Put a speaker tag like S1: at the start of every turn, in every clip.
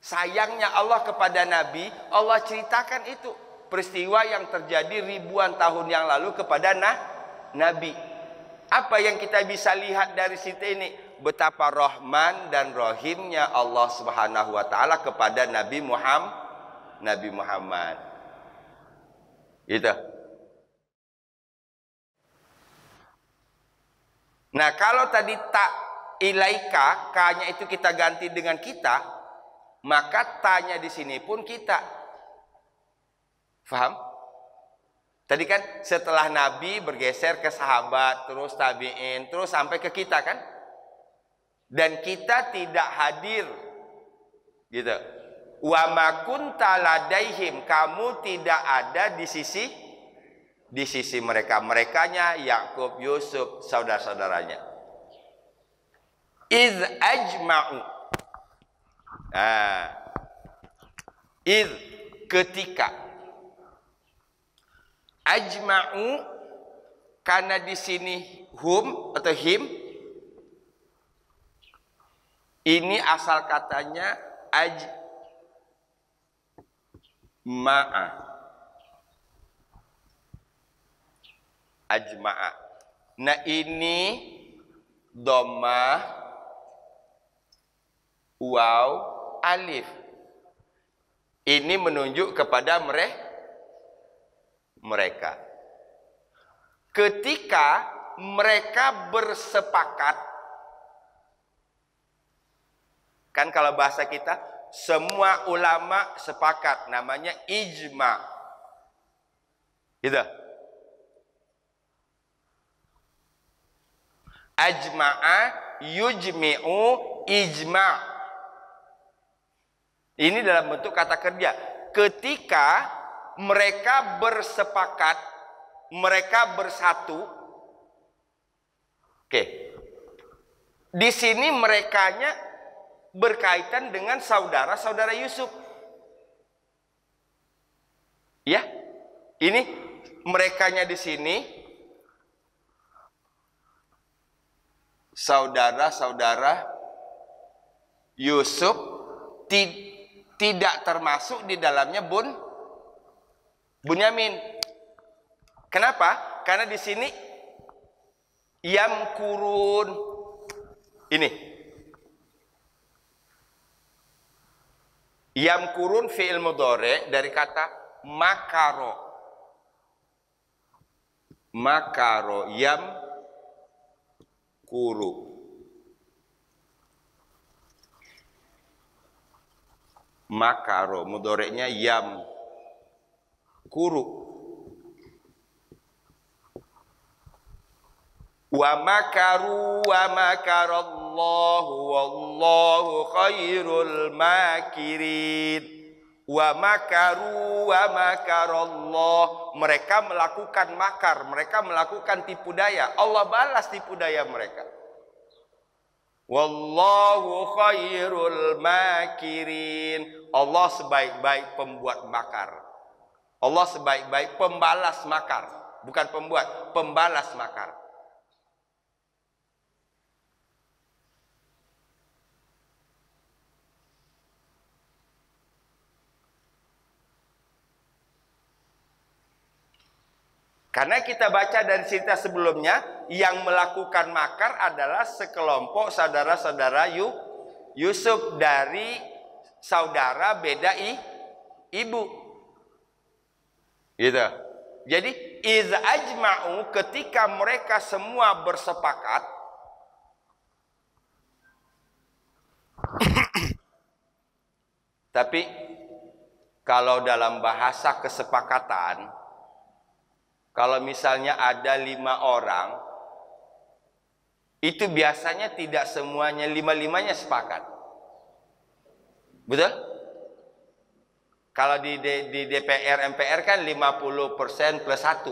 S1: Sayangnya Allah kepada Nabi, Allah ceritakan itu peristiwa yang terjadi ribuan tahun yang lalu kepada Nabi. Apa yang kita bisa lihat dari situ ini? Betapa Rahman dan Rahimnya Allah Subhanahu wa taala kepada Nabi Muhammad. Gitu. Nah, kalau tadi tak ilaika, ka-nya itu kita ganti dengan kita, maka ta-nya di sini pun kita. Faham? Tadi kan setelah Nabi bergeser ke sahabat, terus tabi'in, terus sampai ke kita kan? Dan kita tidak hadir. Gitu. Wa ma kunta ladaihim, kamu tidak ada di sisi mereka. Merekanya Yakub, Yusuf, saudara-saudaranya. Iz ajma'u. Nah, iz ketika. Ajma'u karena di sini hum atau him ini asal katanya ajma'a. Ajma'a. Nah ini dhammah waw alif. Ini menunjuk kepada mereka. Ketika mereka bersepakat, kan kalau bahasa kita semua ulama sepakat, namanya ijma. Gitu. Ajma'a yujmi'u ijma'. Ini dalam bentuk kata kerja. Ketika mereka bersepakat, mereka bersatu. Oke. Di sini merekanya berkaitan dengan saudara-saudara Yusuf. Ya. Ini merekanya di sini saudara-saudara Yusuf tidak termasuk di dalamnya Bunyamin. Kenapa? Karena di sini yamkurun ini. Yamkurun fi'il mudhari dari kata makaro. Makaro yamkuru. Makaro mudhari'nya yam kuru. Wa makaru wa makarallahu wallahu khairul makirin. Wa makaru wa makarallah, mereka melakukan makar, mereka melakukan tipu daya, Allah balas tipu daya mereka. Wallahu khairul makirin, Allah sebaik-baik pembuat makar. Allah sebaik-baik pembalas makar, bukan pembuat, pembalas makar. Karena kita baca dari cerita sebelumnya, yang melakukan makar adalah sekelompok saudara-saudara Yusuf dari saudara beda ibu. Gitu. Jadi iz ajma'u, ketika mereka semua bersepakat. Tapi kalau dalam bahasa kesepakatan, kalau misalnya ada 5 orang, itu biasanya tidak semuanya 5-5-nya sepakat. Betul? Kalau di DPR, MPR kan 50% plus 1.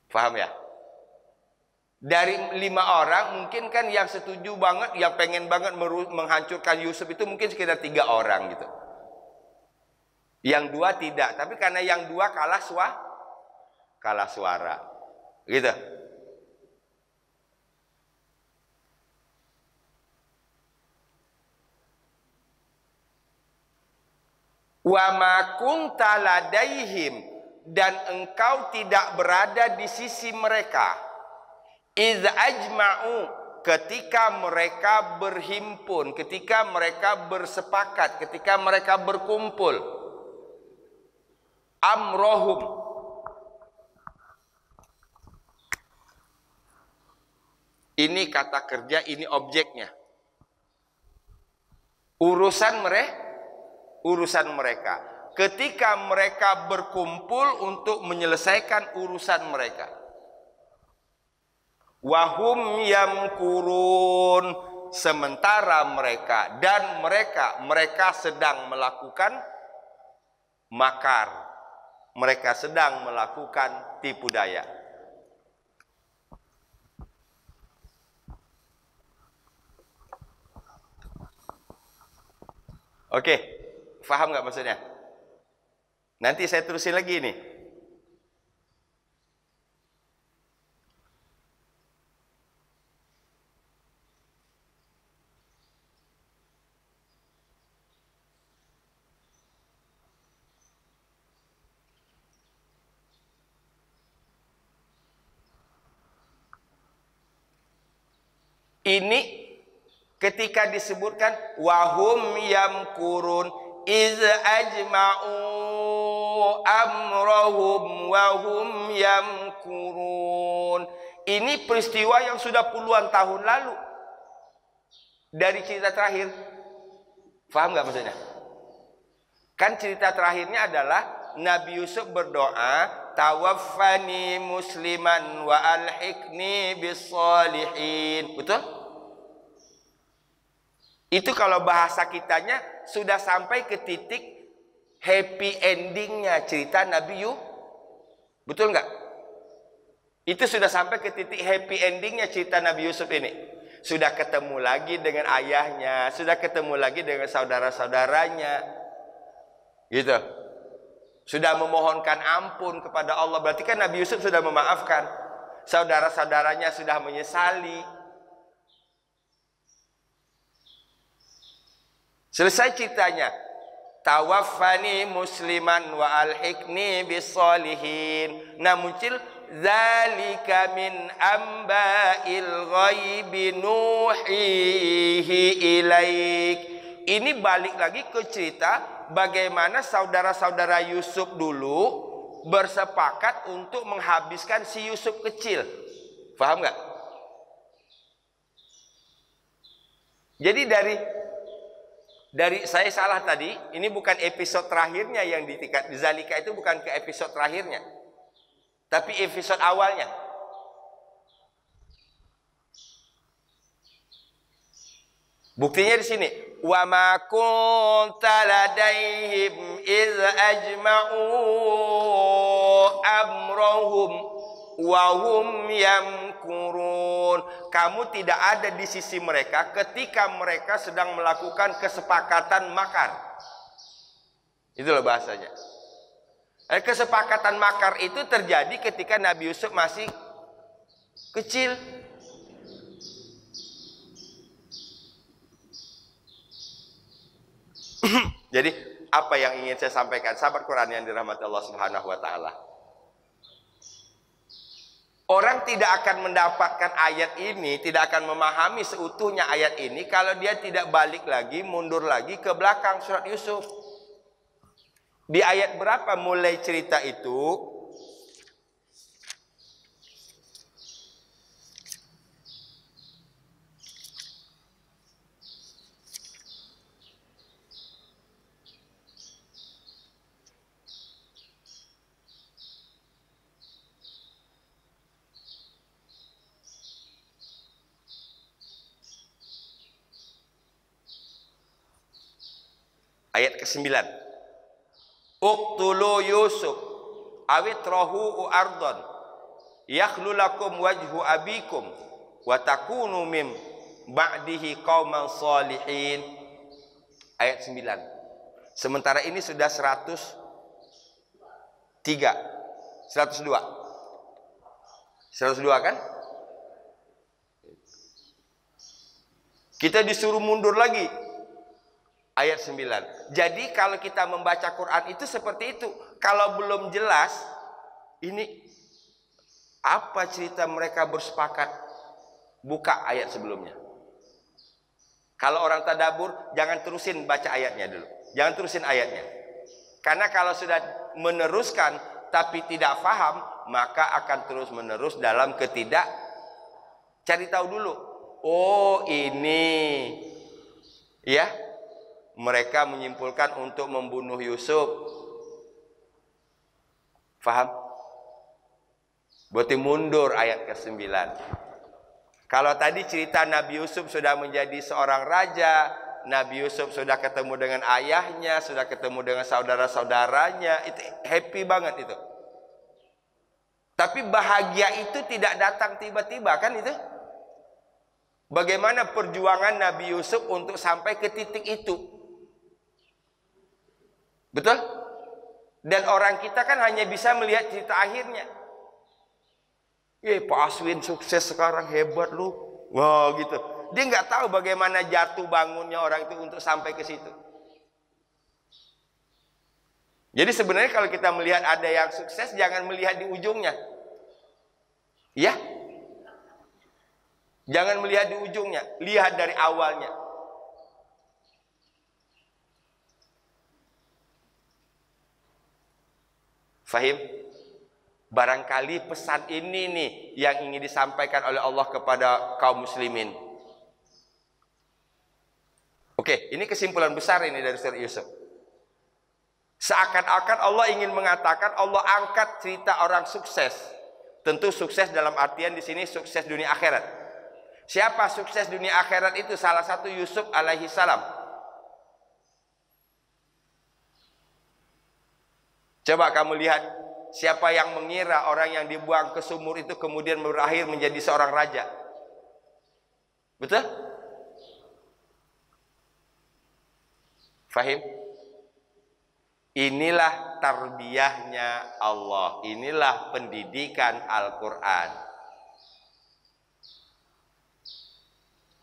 S1: Paham ya? Dari 5 orang, mungkin kan yang setuju banget, yang pengen banget menghancurkan Yusuf itu mungkin sekitar 3 orang gitu. Yang 2 tidak, tapi karena yang 2 kalah suara, gitu. Wa ma kunta ladaihim, dan engkau tidak berada di sisi mereka. Idz ajma'u, ketika mereka berhimpun, ketika mereka bersepakat, ketika mereka berkumpul. Amrohum, ini kata kerja, ini objeknya. Urusan mereka. Ketika mereka berkumpul untuk menyelesaikan urusan mereka. Wahum yamkurun, sementara mereka dan mereka sedang melakukan makar. Mereka sedang melakukan tipu daya. Oke, paham nggak maksudnya? Nanti saya terusin lagi nih. Ini ketika disebutkan wahum yamkurun iz ajma'u amrahum wahum yamkurun. Ini peristiwa yang sudah puluhan tahun lalu dari cerita terakhir. Paham nggak maksudnya? Kan cerita terakhirnya adalah Nabi Yusuf berdoa, tawaffani musliman wa alhiqni bis-shalihin. Betul? Itu kalau bahasa kitanya sudah sampai ke titik happy endingnya cerita Nabi Yusuf. Betul nggak? Itu sudah sampai ke titik happy endingnya cerita Nabi Yusuf ini. Sudah ketemu lagi dengan ayahnya, sudah ketemu lagi dengan saudara-saudaranya. Gitu. Sudah memohonkan ampun kepada Allah. Berarti kan Nabi Yusuf sudah memaafkan. Saudara-saudaranya sudah menyesali. Selesai ceritanya. Tawaffani musliman wa alhiqni bis-shalihin. Nah muncul zalika min amba'il ghaibi nuhihi ilaik. Ini balik lagi ke cerita bagaimana saudara-saudara Yusuf dulu bersepakat untuk menghabiskan si Yusuf kecil. Paham nggak? Jadi dari saya salah tadi, ini bukan episode terakhirnya yang di Zalika, itu bukan ke episode terakhirnya, tapi episode awalnya. Buktinya di sini. Wa ma kunta ladaihim iz ajma'u amrahum wa hum yamkurun. Kamu tidak ada di sisi mereka ketika mereka sedang melakukan kesepakatan makar. Itulah bahasanya. Kesepakatan makar itu terjadi ketika Nabi Yusuf masih kecil. Jadi apa yang ingin saya sampaikan, sahabat Quran yang dirahmati Allah Subhanahu wa taala? Orang tidak akan mendapatkan ayat ini, tidak akan memahami seutuhnya ayat ini kalau dia tidak balik lagi, mundur lagi ke belakang surat Yusuf. Di ayat berapa mulai cerita itu? Ayat ke-9. Uqtulu Yusuf awitrahu ardon yakhlu lakum wajhu abikum wa takunu mim ba'dihi qauman salihin. Ayat 9. Sementara ini sudah 102. Kan? Kita disuruh mundur lagi. Ayat 9. Jadi kalau kita membaca Quran itu seperti itu. Kalau belum jelas, ini apa cerita mereka bersepakat, buka ayat sebelumnya. Kalau orang tadabbur, jangan terusin baca ayatnya dulu. Jangan terusin ayatnya. Karena kalau sudah meneruskan tapi tidak faham, maka akan terus menerus dalam ketidak. Cari tahu dulu. Oh, ini ya, mereka menyimpulkan untuk membunuh Yusuf. Faham? Berarti mundur ayat ke-9. Kalau tadi cerita Nabi Yusuf sudah menjadi seorang raja, Nabi Yusuf sudah ketemu dengan ayahnya, sudah ketemu dengan saudara-saudaranya, itu happy banget itu. Tapi bahagia itu tidak datang tiba-tiba, kan itu? Bagaimana perjuangan Nabi Yusuf untuk sampai ke titik itu? Betul? Dan orang kita kan hanya bisa melihat cerita akhirnya. Pak Aswin sukses sekarang, hebat lu. Wah, gitu. Dia nggak tahu bagaimana jatuh bangunnya orang itu untuk sampai ke situ. Jadi sebenarnya kalau kita melihat ada yang sukses, jangan melihat di ujungnya. Ya? Jangan melihat di ujungnya, lihat dari awalnya. Fahim? Barangkali pesan ini nih yang ingin disampaikan oleh Allah kepada kaum muslimin. Oke, ini kesimpulan besar ini dari surah Yusuf. Seakan-akan Allah ingin mengatakan, Allah angkat cerita orang sukses. Tentu sukses dalam artian di sini sukses dunia akhirat. Siapa sukses dunia akhirat itu? Salah satu Yusuf alaihi salam. Coba kamu lihat, siapa yang mengira orang yang dibuang ke sumur itu kemudian berakhir menjadi seorang raja? Betul? Fahim? Inilah tarbiyahnya Allah. Inilah pendidikan Al-Quran.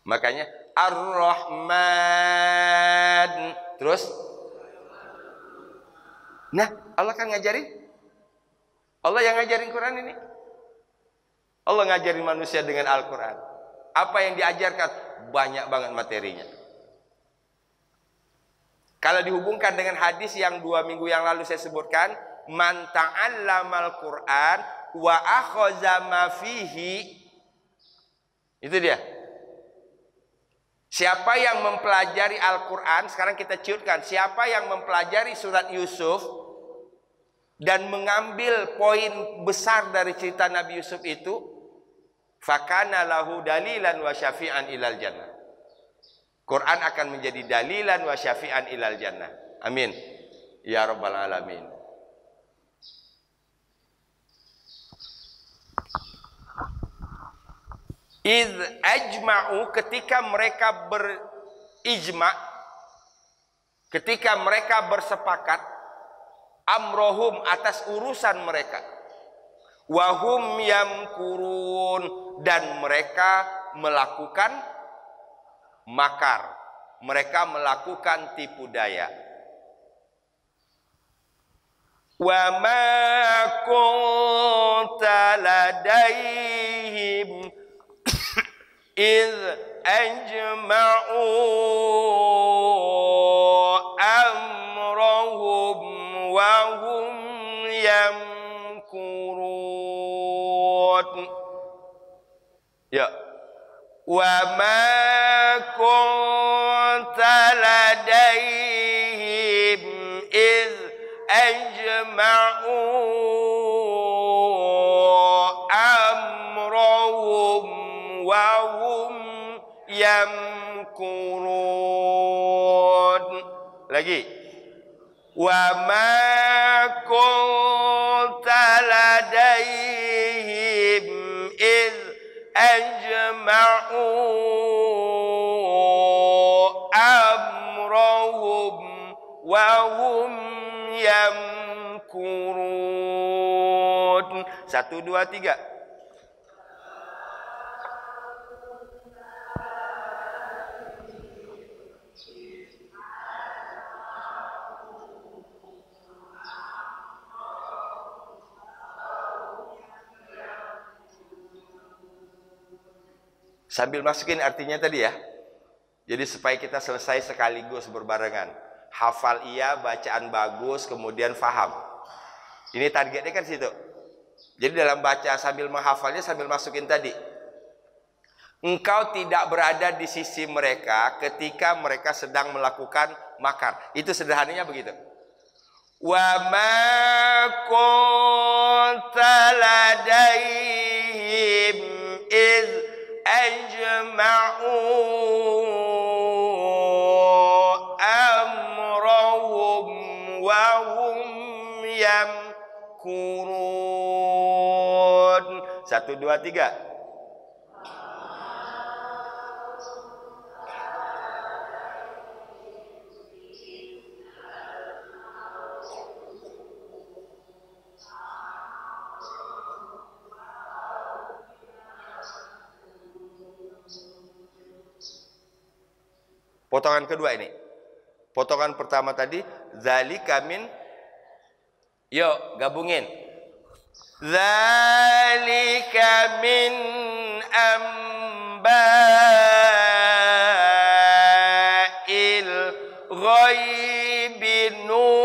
S1: Makanya Ar-Rahman. Terus? Nah, Allah kan ngajarin. Allah yang ngajarin Quran ini. Allah ngajarin manusia dengan Al-Quran. Apa yang diajarkan? Banyak banget materinya. Kalau dihubungkan dengan hadis yang 2 minggu yang lalu saya sebutkan, man ta'allamal Qur'an wa akhadha ma fihi. Itu dia. Siapa yang mempelajari Al-Quran, sekarang kita ciutkan, siapa yang mempelajari surat Yusuf dan mengambil poin besar dari cerita Nabi Yusuf itu, fakana lahu dalilan wa syafi'an ilal jannah. Quran akan menjadi dalilan wa syafi'an ilal jannah. Amin. Ya Rabbal Alamin. Idh ajma'u, ketika mereka berijma', ketika mereka bersepakat, amrohum, atas urusan mereka, wahum yamkurun, dan mereka melakukan makar, mereka melakukan tipu daya. Wa ma kunta ladaihim idh ajma'u amrahum wa hum yamkurun. Ya. Wa ma kunta ladaihim idh ajma'u amrahum wa hum yamkurun. Lagi. Wa ma kunta ladaihim idh ajma'u amrahum wa hum yamkurun. 1, 2, 3. Sambil masukin artinya tadi ya. Jadi supaya kita selesai sekaligus berbarengan. Hafal iya, bacaan bagus, kemudian faham. Ini targetnya kan situ. Jadi dalam baca sambil menghafalnya sambil masukin tadi. Engkau tidak berada di sisi mereka ketika mereka sedang melakukan makar. Itu sederhananya begitu. Wa ma kunta ladaihim iz ajma'u amrahum wa hum yamkurun. 1, 2, 3. Potongan kedua ini. Potongan pertama tadi zalika min. Yuk gabungin. Zalika min amba'il ghaibi nuhihi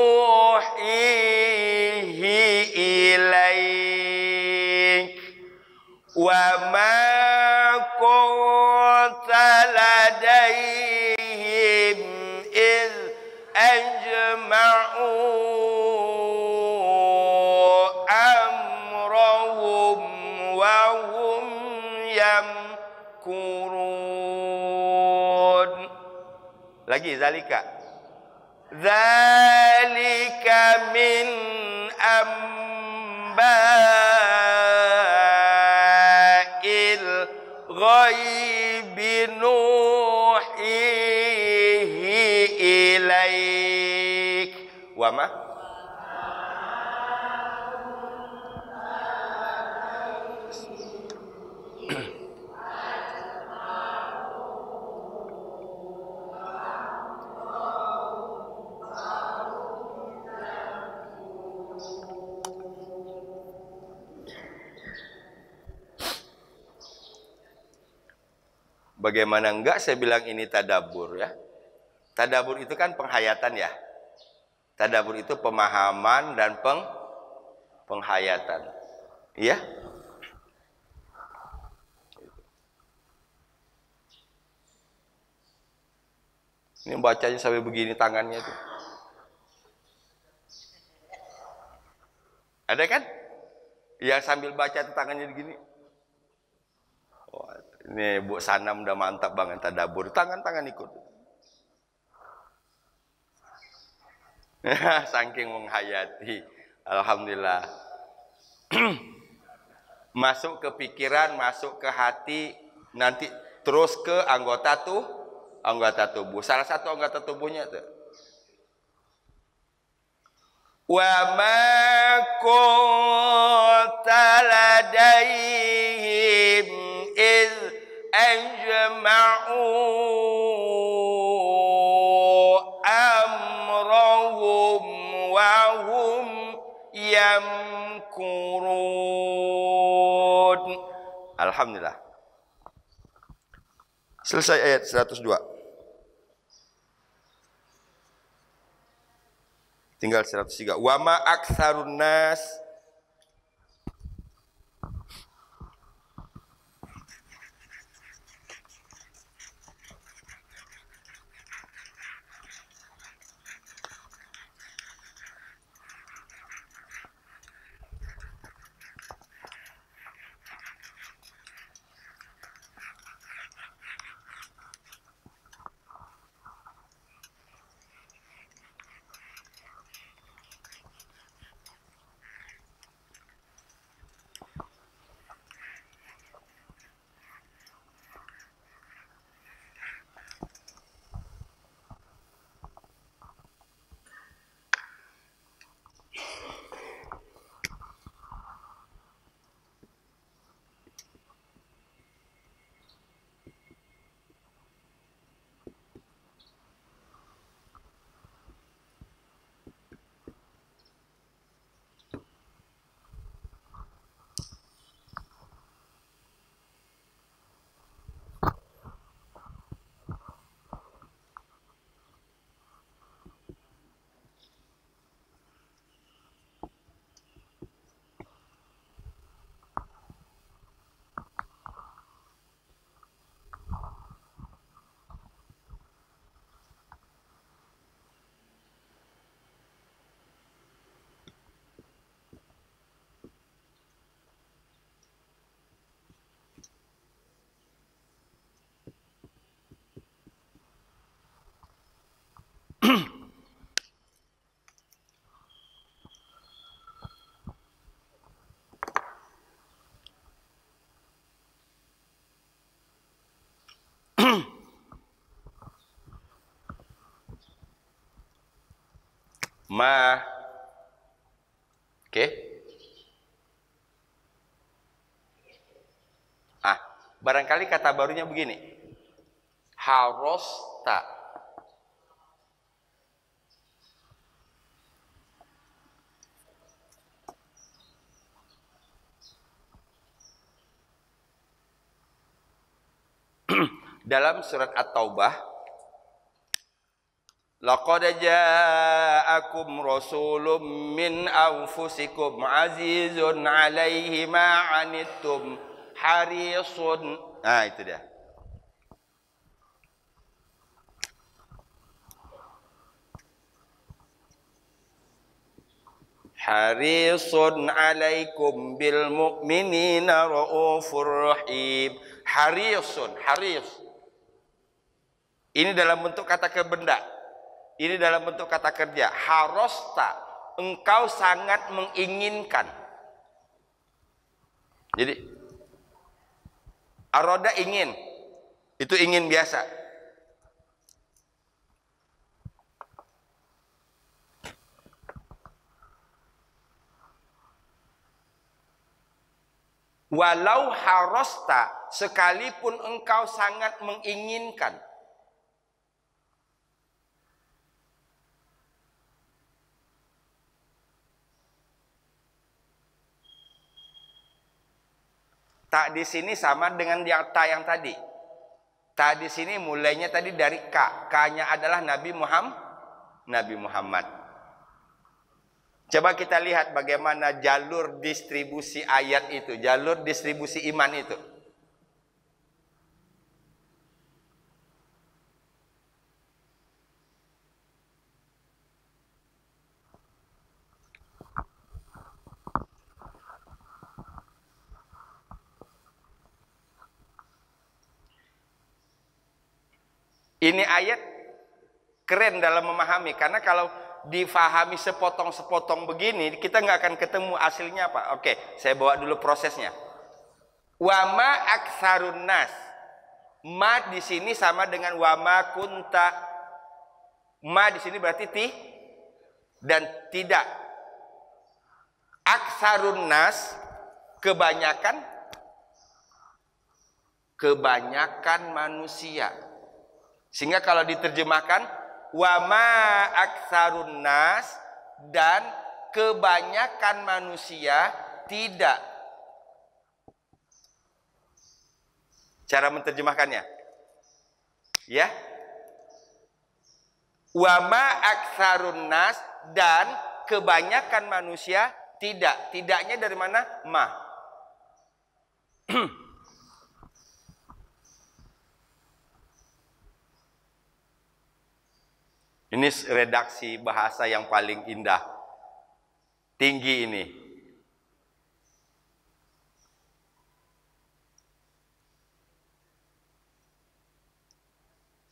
S1: ilaik wa ma kunta ladaihim iz ajma'u amrahum wa hum yamkurun. Lagi zalika. Zalika min amba'il ghaibi nuhihi ilaik wa ma Bagaimana enggak saya bilang ini tadabur ya. Tadabur itu kan penghayatan ya. Tadabur itu pemahaman dan penghayatan. Iya? Ini bacanya sampai begini tangannya tuh. Ada kan? Yang sambil baca tuh tangannya begini. Oh, ini Bu Sanam udah mantap banget tadabur. Tangan-tangan ikut. Saking menghayati. Alhamdulillah. Masuk ke pikiran, masuk ke hati, nanti terus ke anggota tubuh. Salah satu anggota tubuhnya tuh. Wa ma kunta ladaihim iz ajma'u amrahum wa hum yamkurun. Alhamdulillah. Selesai ayat 102. Tinggal 103. Wa ma aktsarun nas Ma. Oke. Barangkali kata barunya begini. Harosta. Dalam surat At-Taubah, laqad ja'akum rasulun min anfusikum azizun 'alaihi ma 'anittum harisun. Itu dia. Harisun 'alaikum bil mu'minina raufur rahim. Harisun, haris. Ini dalam bentuk kata benda. Ini dalam bentuk kata kerja. Harosta, engkau sangat menginginkan. Jadi aroda ingin. Itu ingin biasa. Walau harosta, sekalipun engkau sangat menginginkan. Tak di sini sama dengan yang ta yang tadi. Ta di sini mulainya tadi dari ka. Ka-nya adalah Nabi Muhammad. Coba kita lihat bagaimana jalur distribusi ayat itu, jalur distribusi iman itu. Ini ayat keren dalam memahami, karena kalau difahami sepotong-sepotong begini, kita nggak akan ketemu hasilnya apa. Oke, saya bawa dulu prosesnya. Wama aktsarun nas. Ma di sini sama dengan wama kunta. Ma di sini berarti dan tidak. Aktsarun nas, kebanyakan manusia. Sehingga kalau diterjemahkan wama aktsarun nas, dan kebanyakan manusia tidak. Cara menerjemahkannya, ya, wama aktsarun nas, dan kebanyakan manusia tidak. Tidaknya dari mana? Ma. Ini redaksi bahasa yang paling indah, tinggi ini.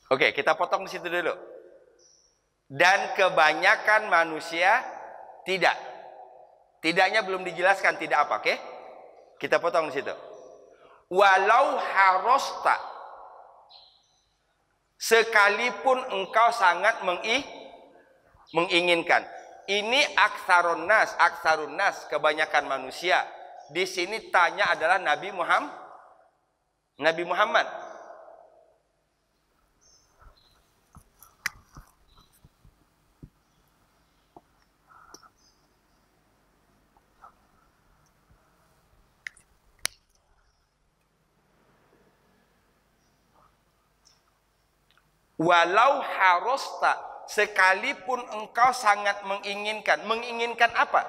S1: Oke, kita potong di situ dulu. Dan kebanyakan manusia tidak. Tidaknya belum dijelaskan tidak apa, oke? Kita potong di situ. Walau harosta, sekalipun engkau sangat menginginkan. Ini aktsarun nas, kebanyakan manusia. Di sini tanya adalah Nabi Muhammad. Walau harosta, sekalipun engkau sangat menginginkan. Menginginkan apa?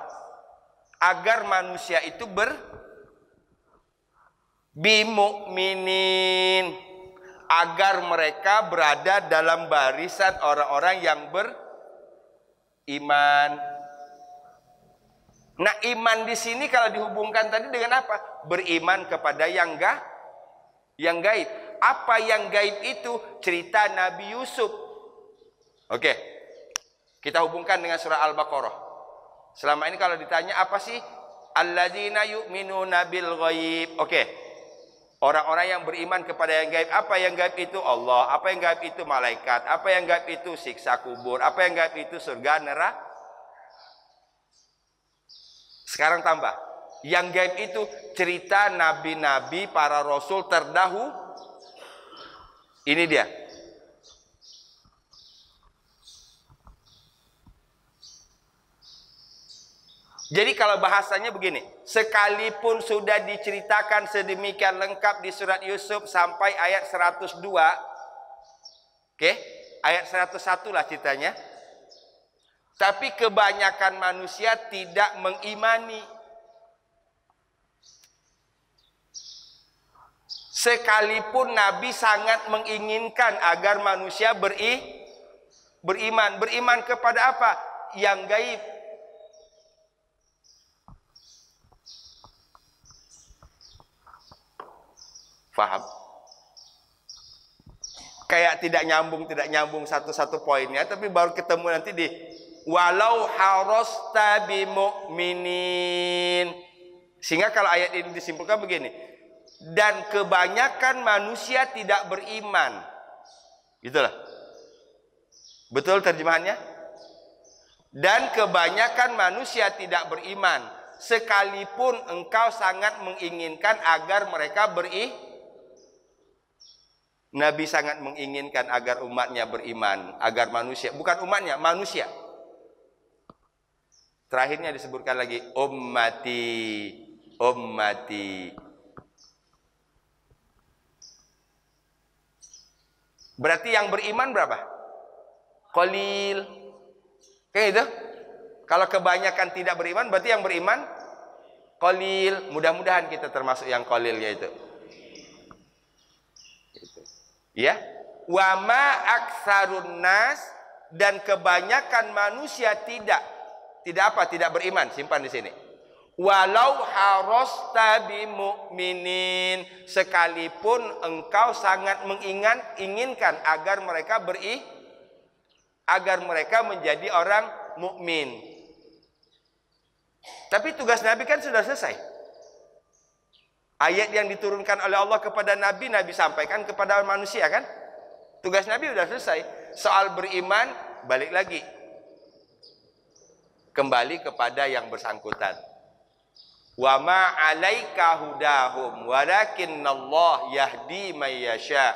S1: Agar manusia itu bimu'minin, agar mereka berada dalam barisan orang-orang yang beriman. Nah, iman di sini kalau dihubungkan tadi dengan apa? Beriman kepada yang gaib. Apa yang gaib itu? Cerita Nabi Yusuf. Oke, kita hubungkan dengan surah Al-Baqarah. Selama ini kalau ditanya apa sih alladzina yu'minuna bil ghaib? Oke, orang-orang yang beriman kepada yang gaib. Apa yang gaib itu? Allah. Apa yang gaib itu? Malaikat. Apa yang gaib itu? Siksa kubur. Apa yang gaib itu? Surga, Sekarang tambah. Yang gaib itu cerita nabi-nabi, para rasul terdahulu. Ini dia. Jadi kalau bahasanya begini, sekalipun sudah diceritakan sedemikian lengkap di surat Yusuf sampai ayat 102, oke, ayat 101 lah ceritanya, tapi kebanyakan manusia tidak mengimani. Sekalipun Nabi sangat menginginkan agar manusia beriman. Beriman kepada apa? Yang gaib. Faham? Kayak tidak nyambung satu-satu poinnya, tapi baru ketemu nanti di walau harasta bimu'minin. Sehingga kalau ayat ini disimpulkan begini, dan kebanyakan manusia tidak beriman. Gitulah. Betul terjemahannya? Dan kebanyakan manusia tidak beriman, sekalipun engkau sangat menginginkan agar mereka Nabi sangat menginginkan agar umatnya beriman, agar manusia, bukan umatnya, manusia. Terakhirnya disebutkan lagi ummati, ummati. Berarti yang beriman berapa? Qalil. Kayak itu. Kalau kebanyakan tidak beriman, berarti yang beriman qalil. Mudah-mudahan kita termasuk yang qalil yaitu. Ya, wa ma aktsarun nas, dan kebanyakan manusia tidak beriman. Simpan di sini. Walau harasta bimu'minin, sekalipun engkau sangat menginginkan agar mereka menjadi orang mukmin. Tapi tugas Nabi kan sudah selesai. Ayat yang diturunkan oleh Allah kepada Nabi, Nabi sampaikan kepada manusia kan? Tugas Nabi sudah selesai. Soal beriman, balik lagi. Kembali kepada yang bersangkutan. Wa ma 'alaika hudahum walakinnallah yahdi may yasha.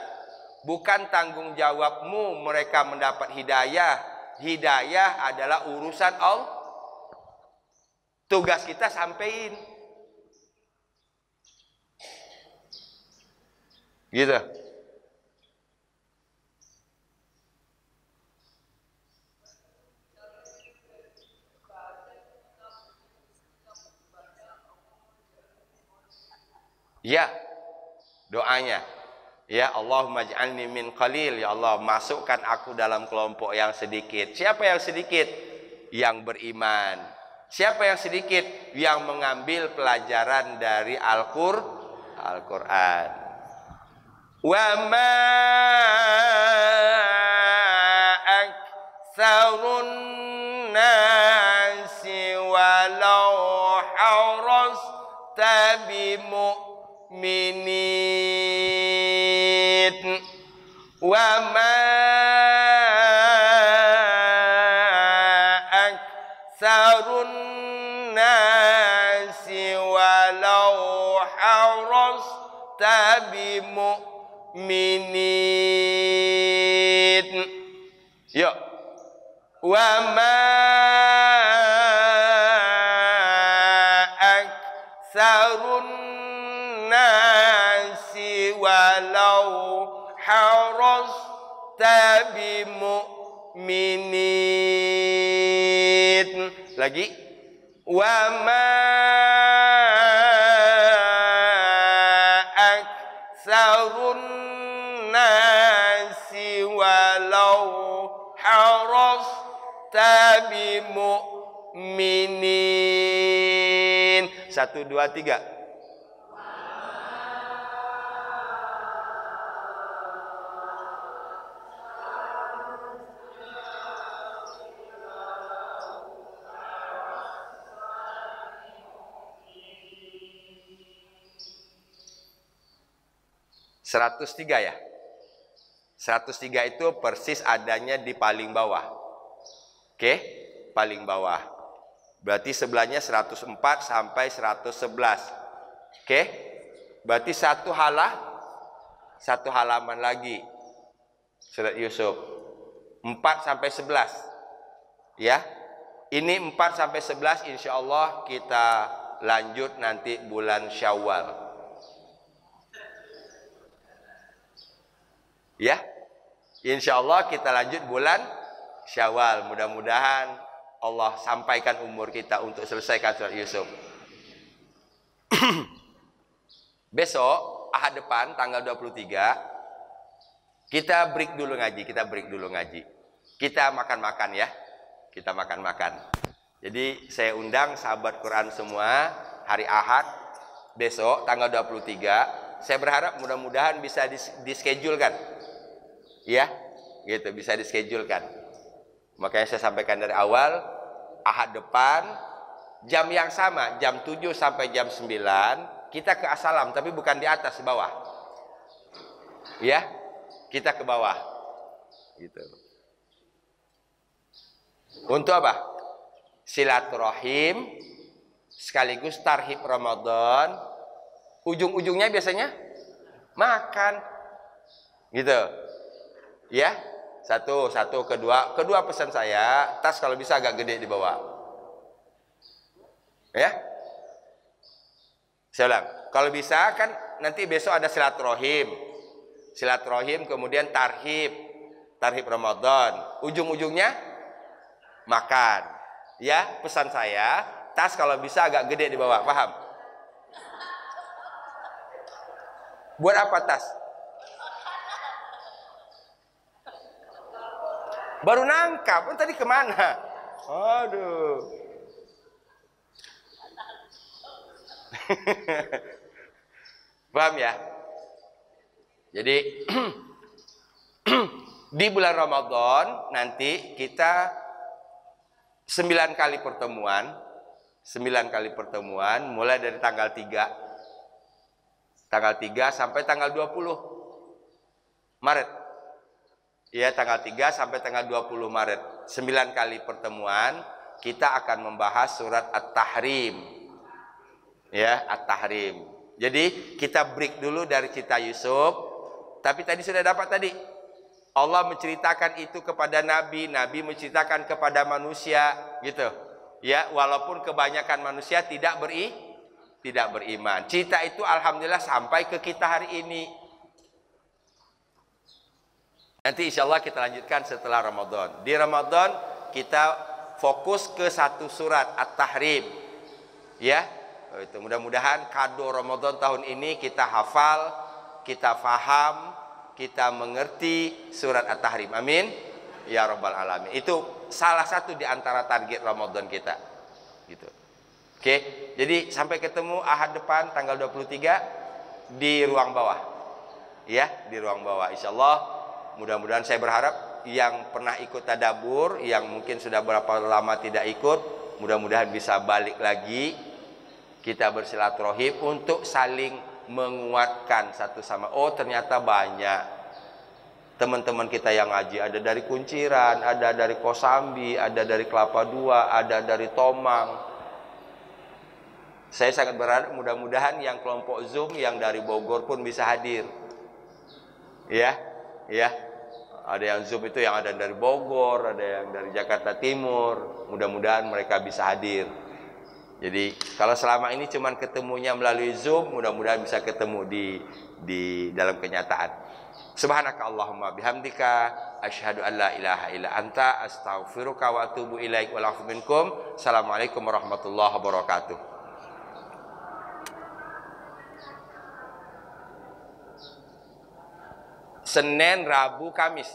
S1: Bukan tanggung jawabmu mereka mendapat hidayah. Hidayah adalah urusan Allah. Tugas kita sampein. Gitu. Ya, doanya. Ya Allahumma ij'alni min qalil. Ya Allah, masukkan aku dalam kelompok yang sedikit. Siapa yang sedikit? Yang beriman. Siapa yang sedikit? Yang mengambil pelajaran dari Al-Quran. Wa ma aktsarun nasi walau harasta bimu'minin. Wa ma aktsarun nasi walau harasta bimu'minin. Yuk. Wa ma aktsarun nasi walau harasta bimu'minin. Lagi. Wa ma aktsarun nasi walau harasta bimu'minin. 1, 2, 3. Seratus tiga ya. 103 itu persis adanya di paling bawah. Oke, paling bawah. Berarti sebelahnya 104 sampai 111. Oke? Berarti satu halaman lagi. Surat Yusuf. 4 sampai 11. Ya. Ini 4 sampai 11 insyaallah kita lanjut nanti bulan Syawal. Ya. Insyaallah kita lanjut bulan Syawal. Mudah-mudahan Allah sampaikan umur kita untuk selesaikan surat Yusuf. Besok Ahad depan tanggal 23 kita break dulu ngaji. Kita makan-makan ya. Kita makan-makan. Jadi saya undang sahabat Quran semua hari Ahad besok tanggal 23. Saya berharap mudah-mudahan bisa dischedule-kan. Ya, gitu bisa dischedule-kan. Makanya saya sampaikan dari awal Ahad depan jam yang sama, jam 7 sampai jam 9 kita ke As-Salam, tapi bukan di atas, di bawah. Ya, kita ke bawah. Gitu. Untuk apa? Silaturahim sekaligus tarhib Ramadan. Ujung-ujungnya biasanya makan. Gitu. Ya. Satu, kedua pesan saya, tas kalau bisa agak gede dibawa. Ya. Saya ulang, kalau bisa kan nanti besok ada silaturahim. Silaturahim kemudian tarhib Ramadan. Ujung-ujungnya makan. Ya, pesan saya, tas kalau bisa agak gede dibawa, paham? Buat apa tas? Baru nangkap, tadi kemana? Aduh. Paham ya? Jadi di bulan Ramadan nanti kita 9 kali pertemuan mulai dari tanggal 3 sampai tanggal 20 Maret. Ya, tanggal 3 sampai tanggal 20 Maret. 9 kali pertemuan kita akan membahas surat At-Tahrim. Ya, At-Tahrim. Jadi kita break dulu dari cerita Yusuf. Tapi tadi sudah dapat tadi. Allah menceritakan itu kepada Nabi, Nabi menceritakan kepada manusia, gitu. Ya, walaupun kebanyakan manusia tidak beriman. Cerita itu alhamdulillah sampai ke kita hari ini. Nanti insya Allah kita lanjutkan setelah Ramadan. Di Ramadan kita fokus ke satu surat At-Tahrim. Ya, itu mudah-mudahan kado Ramadan tahun ini kita hafal, kita faham, kita mengerti surat At-Tahrim. Amin. Ya Rabbal Alamin. Itu salah satu di antara target Ramadan kita. Gitu. Oke, jadi sampai ketemu Ahad depan tanggal 23 di ruang bawah. Ya, di ruang bawah. Insyaallah. Mudah-mudahan saya berharap yang pernah ikut tadabbur, yang mungkin sudah berapa lama tidak ikut, mudah-mudahan bisa balik lagi. Kita bersilaturahim untuk saling menguatkan satu sama. Oh, ternyata banyak teman-teman kita yang ngaji. Ada dari Kunciran, ada dari Kosambi, ada dari Kelapa Dua, ada dari Tomang. Saya sangat berharap mudah-mudahan yang kelompok Zoom yang dari Bogor pun bisa hadir. Ya. Ya, ada yang Zoom itu yang ada dari Bogor, ada yang dari Jakarta Timur. Mudah-mudahan mereka bisa hadir. Jadi kalau selama ini cuman ketemunya melalui Zoom, mudah-mudahan bisa ketemu di dalam kenyataan. Subhanaka Allahumma bihamdika asyhadu an la ilaha illa anta astaghfiruka wa atubu ilaik wa afu minkum. Assalamualaikum warahmatullahi wabarakatuh. Senin, Rabu, Kamis.